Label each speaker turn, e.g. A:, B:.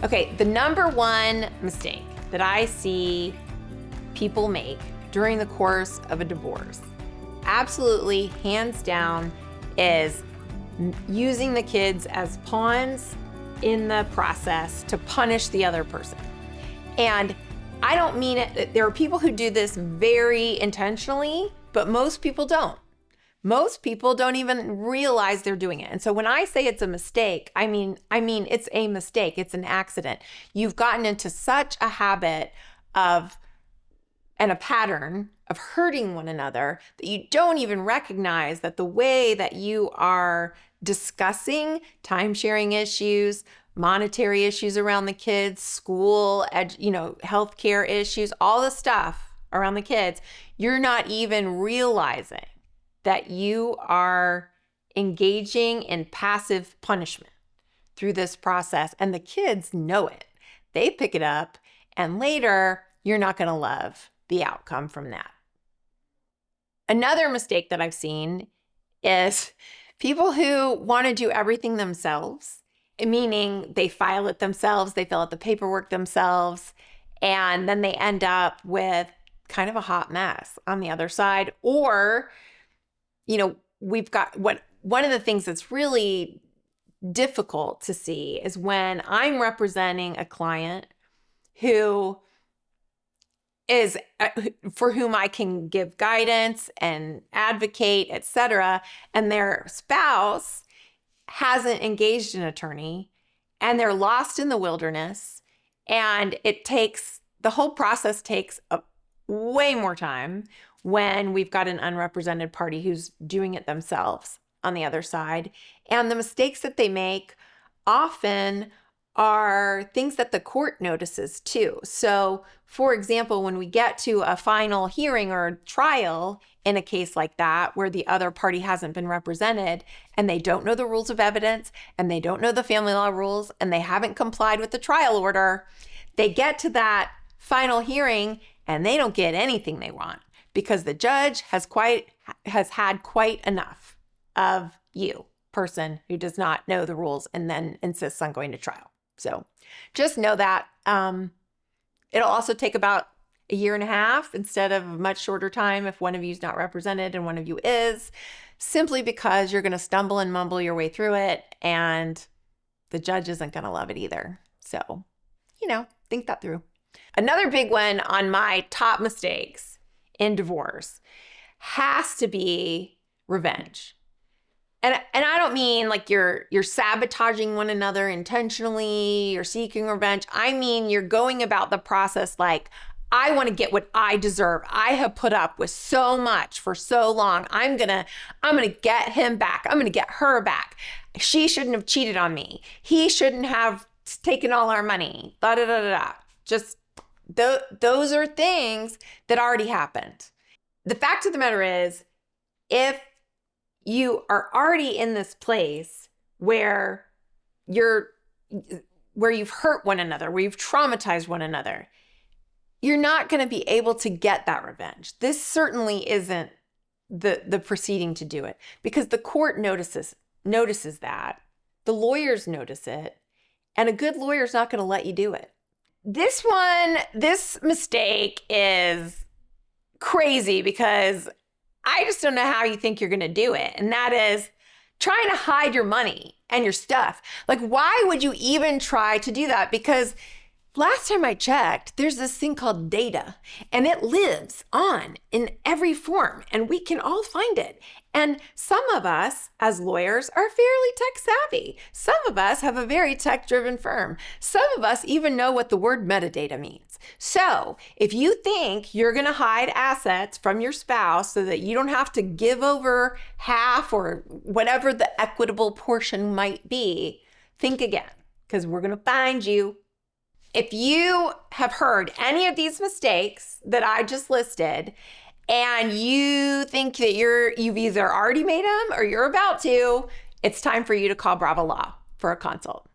A: Okay, the number one mistake that I see people make during the course of a divorce, absolutely hands down, is using the kids as pawns in the process to punish the other person. And I don't mean it, there are people who do this very intentionally, but most people don't. Most people don't even realize they're doing it. And so when I say it's a mistake, I mean it's a mistake. It's an accident. You've gotten into such a habit of and a pattern of hurting one another that you don't even recognize that the way that you are discussing time-sharing issues, monetary issues around the kids, school, healthcare issues, all the stuff around the kids, you're not even realizing that you are engaging in passive punishment through this process. And the kids know it. They pick it up, and later you're not going to love the outcome from that. Another mistake that I've seen is people who want to do everything themselves, meaning they file it themselves, they fill out the paperwork themselves, and then they end up with kind of a hot mess on the other side. Or, we've got one of the things that's really difficult to see is when I'm representing a client who is for whom I can give guidance and advocate, etc., and their spouse hasn't engaged an attorney and they're lost in the wilderness, and the whole process takes way more time when we've got an unrepresented party who's doing it themselves on the other side. And the mistakes that they make often are things that the court notices too. So, for example, when we get to a final hearing or trial in a case like that, where the other party hasn't been represented and they don't know the rules of evidence and they don't know the family law rules and they haven't complied with the trial order, they get to that final hearing and they don't get anything they want because the judge has had quite enough of you, person who does not know the rules and then insists on going to trial. So just know that it'll also take about a year and a half instead of a much shorter time if one of you is not represented and one of you is, simply because you're going to stumble and mumble your way through it and the judge isn't going to love it either. So, think that through. Another big one on my top mistakes in divorce has to be revenge. And I don't mean like you're sabotaging one another intentionally, you're seeking revenge. I mean, you're going about the process like, I want to get what I deserve. I have put up with so much for so long. I'm gonna get him back. I'm gonna get her back. She shouldn't have cheated on me. He shouldn't have taken all our money. Da da da da da. Just those are things that already happened. The fact of the matter is, if you are already in this place where you've hurt one another, where you've traumatized one another, you're not going to be able to get that revenge. This certainly isn't the proceeding to do it, because the court notices that, the lawyers notice it, and a good lawyer is not going to let you do it. This mistake is crazy because I just don't know how you think you're going to do it. And that is trying to hide your money and your stuff. Like, why would you even try to do that? Because last time I checked, there's this thing called data, and it lives on in every form, and we can all find it. And some of us as lawyers are fairly tech savvy. Some of us have a very tech-driven firm. Some of us even know what the word metadata means. So if you think you're going to hide assets from your spouse so that you don't have to give over half or whatever the equitable portion might be, think again, because we're going to find you. If you have heard any of these mistakes that I just listed, and you think that you've either already made them or you're about to, it's time for you to call Bravo Law for a consult.